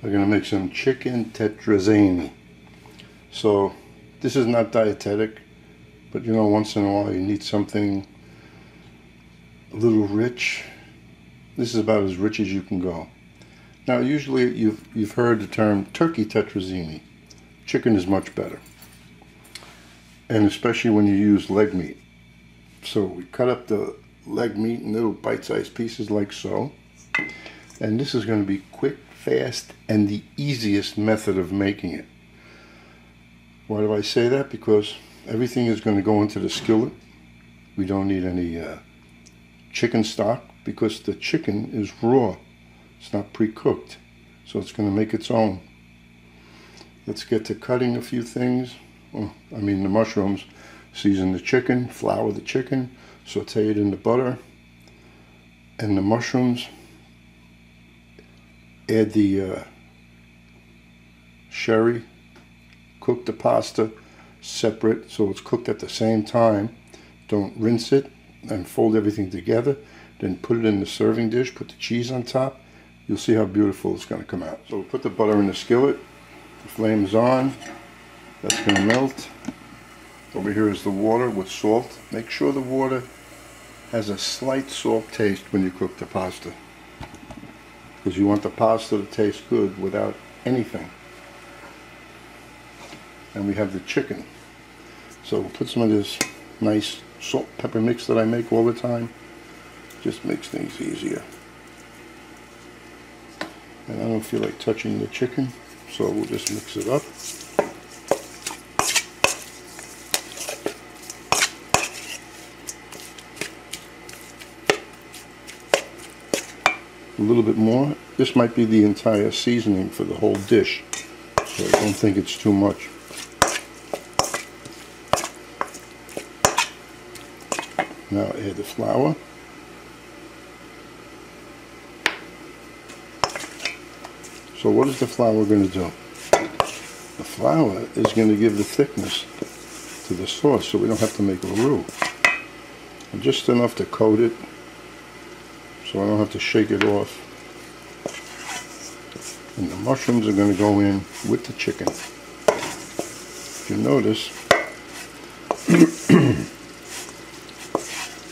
We're going to make some chicken tetrazzini. So this is not dietetic, but you know, once in a while you need something a little rich. This is about as rich as you can go. Now usually you've heard the term turkey tetrazzini. Chicken is much better, and especially when you use leg meat. So we cut up the leg meat in little bite-sized pieces like so, and this is going to be quick, fast, and the easiest method of making it. Why do I say that? Because everything is going to go into the skillet. We don't need any chicken stock because the chicken is raw. It's not pre-cooked, so it's going to make its own. Let's get to cutting a few things. Well, I mean the mushrooms. Season the chicken, flour the chicken, saute it in the butter, and the mushrooms. Add the sherry, cook the pasta separate so it's cooked at the same time. Don't rinse it, and fold everything together. Then put it in the serving dish, put the cheese on top. You'll see how beautiful it's going to come out. So we'll put the butter in the skillet. The flame is on. That's going to melt. Over here is the water with salt. Make sure the water has a slight salt taste when you cook the pasta, because you want the pasta to taste good without anything. And we have the chicken. So we'll put some of this nice salt pepper mix that I make all the time. Just makes things easier. And I don't feel like touching the chicken, so we'll just mix it up. A little bit more. This might be the entire seasoning for the whole dish, so I don't think it's too much. Now add the flour. So what is the flour going to do? The flour is going to give the thickness to the sauce, so we don't have to make a roux. And just enough to coat it, so I don't have to shake it off. And the mushrooms are going to go in with the chicken. If you notice,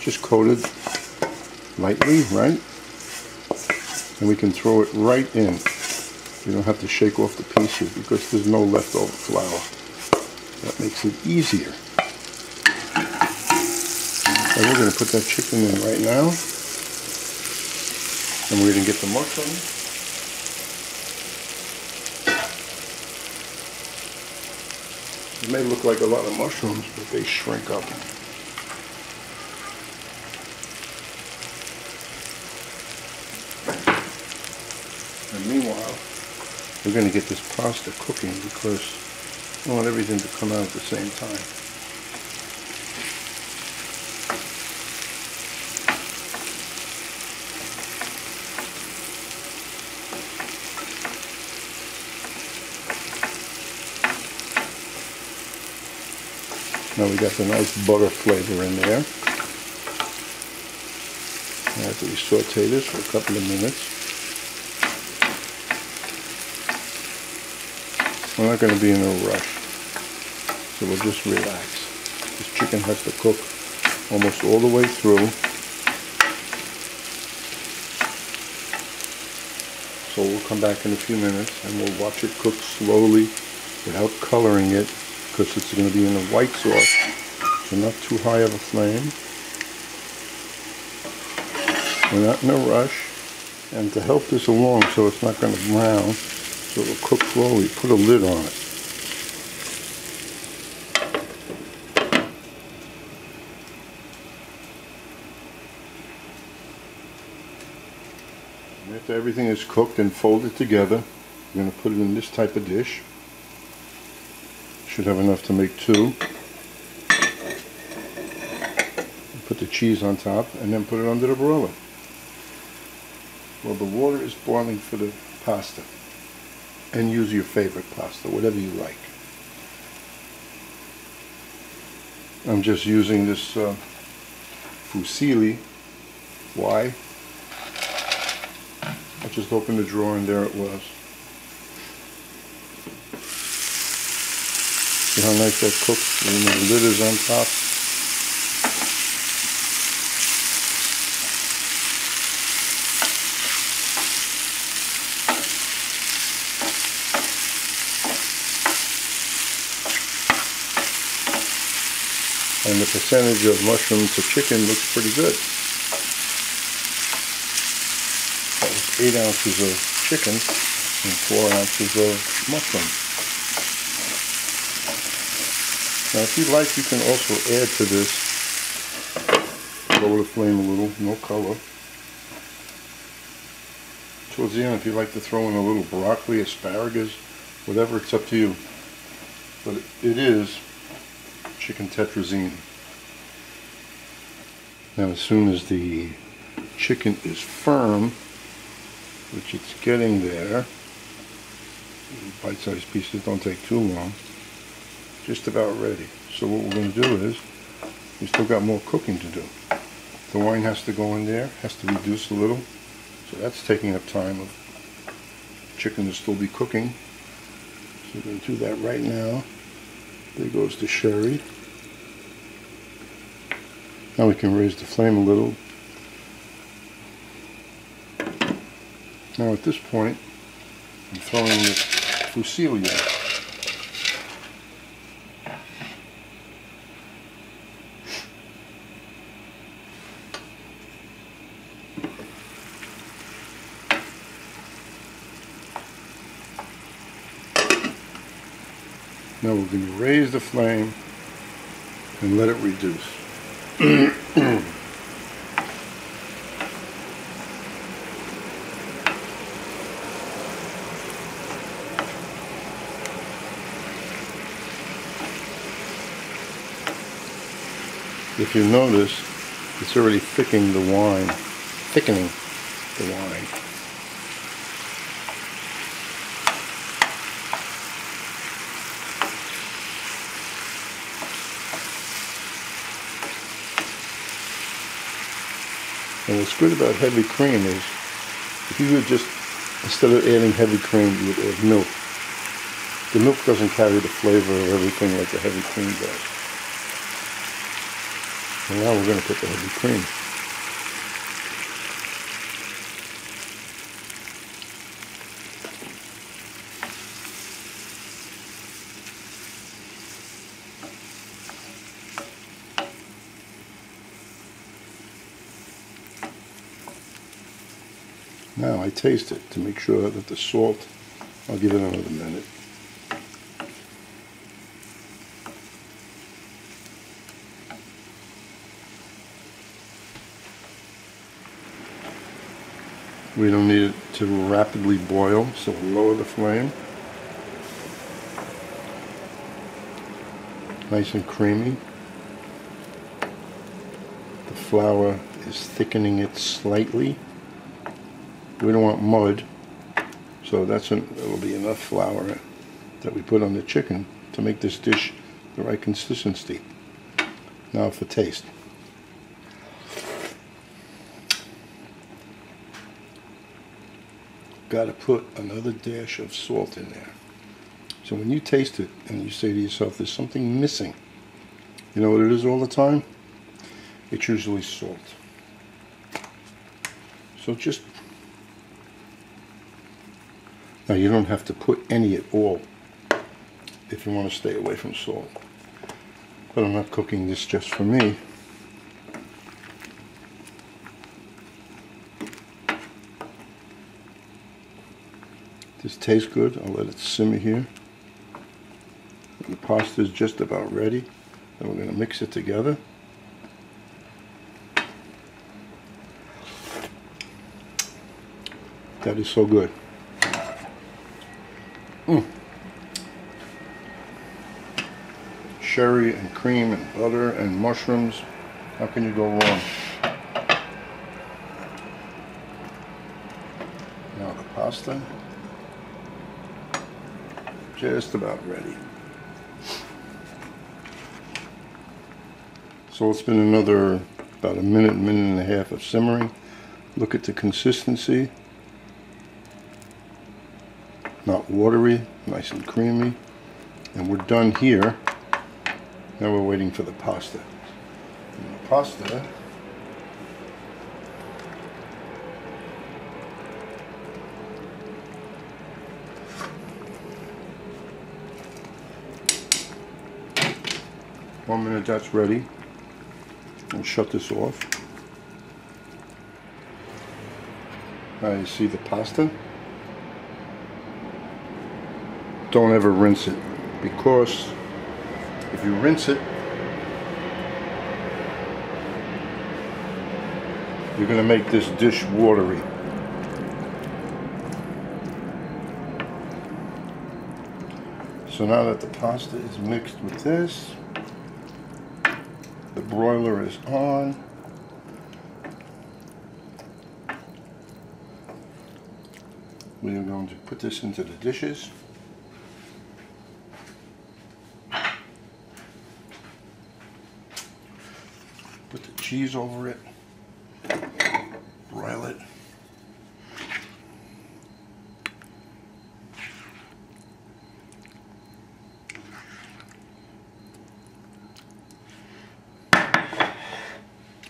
just coated lightly, right? And we can throw it right in. You don't have to shake off the pieces because there's no leftover flour. That makes it easier. And we're going to put that chicken in right now. And we're going to get the mushrooms. It may look like a lot of mushrooms, but they shrink up. And meanwhile, we're going to get this pasta cooking because I want everything to come out at the same time. Now we got the nice butter flavor in there. After we saute this for a couple of minutes. We're not going to be in a rush, so we'll just relax. This chicken has to cook almost all the way through. So we'll come back in a few minutes and we'll watch it cook slowly without coloring it, because it's going to be in a white sauce, so not too high of a flame. We're not in a rush, and to help this along so it's not going to brown, so it'll cook slowly, put a lid on it. And after everything is cooked and folded together, we're going to put it in this type of dish. Should have enough to make two. Put the cheese on top and then put it under the broiler. Well, the water is boiling for the pasta. And use your favorite pasta, whatever you like. I'm just using this fusilli. Why? I just opened the drawer and there it was. See how nice that cooks when the lid is on top? And the percentage of mushroom to chicken looks pretty good. That was 8 ounces of chicken and 4 ounces of mushroom. Now if you like, you can also add to this, lower the flame a little, no color. Towards the end, if you like to throw in a little broccoli, asparagus, whatever, it's up to you. But it is chicken tetrazzini. Now as soon as the chicken is firm, which it's getting there, bite-sized pieces don't take too long, just about ready. So what we're going to do is, we still got more cooking to do. The wine has to go in there, has to reduce a little, so that's taking up time of chicken to still be cooking. So we're going to do that right now. There goes the sherry. Now we can raise the flame a little. Now at this point, I'm throwing the fusilli. Now we're going to raise the flame and let it reduce. If you notice, it's already thickening the wine. And what's good about heavy cream is, if you would just, instead of adding heavy cream, you would add milk. The milk doesn't carry the flavor of everything like the heavy cream does. And now we're going to put the heavy cream. Now I taste it to make sure that the salt, I'll give it another minute. We don't need it to rapidly boil, so we'll lower the flame. Nice and creamy. The flour is thickening it slightly. We don't want mud, so it'll be enough flour that we put on the chicken to make this dish the right consistency. Now for taste. Got to put another dash of salt in there. So when you taste it and you say to yourself, there's something missing, you know what it is all the time? It's usually salt. So just, now you don't have to put any at all if you want to stay away from salt. But I'm not cooking this just for me. This tastes good. I'll let it simmer here. The pasta is just about ready. Then we're going to mix it together. That is so good. Sherry and cream and butter and mushrooms. How can you go wrong? Now the pasta. Just about ready. So it's been about a minute and a half of simmering. Look at the consistency. Not watery, nice and creamy. And we're done here. Now we're waiting for the pasta. And the pasta one minute that's ready. We'll shut this off. Now you see the pasta. Don't ever rinse it, because if you rinse it, you're going to make this dish watery. So now that the pasta is mixed with this, the broiler is on. We are going to put this into the dishes. Put the cheese over it. Broil it.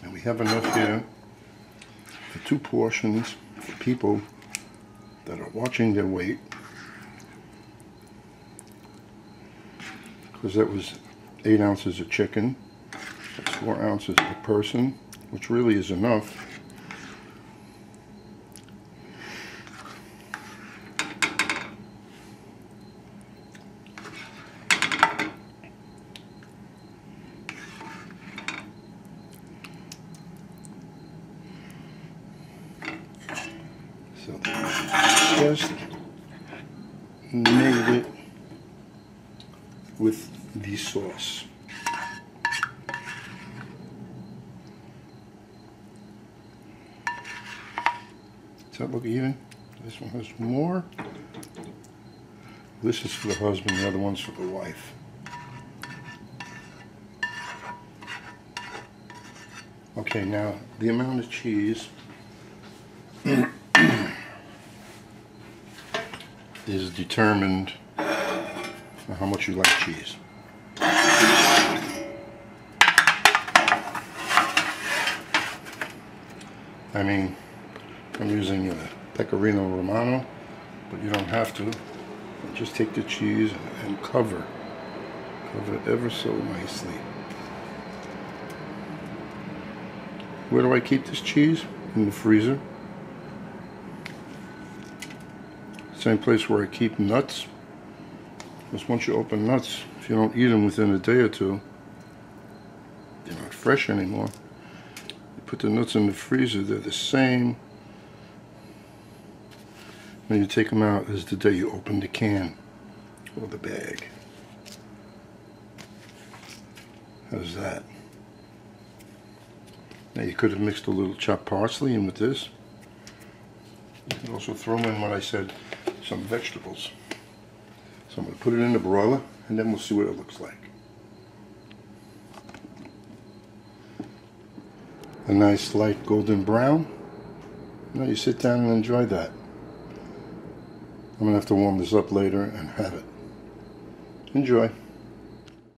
And we have enough here for 2 portions for people that are watching their weight, because that was 8 ounces of chicken. That's 4 ounces per person, which really is enough. So just made it with the sauce. Does that look even? This one has more. This is for the husband, the other one's for the wife. Okay, now the amount of cheese is determined by how much you like cheese. I mean, I'm using a Pecorino Romano, but you don't have to. Just take the cheese and cover it ever so nicely. Where do I keep this cheese? In the freezer. Same place where I keep nuts. Because once you open nuts, if you don't eat them within a day or two, they're not fresh anymore. You put the nuts in the freezer, they're the same when you take them out as the day you open the can or the bag. How's that? Now you could have mixed a little chopped parsley in with this. You could also throw in what I said, some vegetables. So I'm going to put it in the broiler and then we'll see what it looks like. A nice light golden brown. Now you sit down and enjoy that. I'm going to have to warm this up later and have it. Enjoy.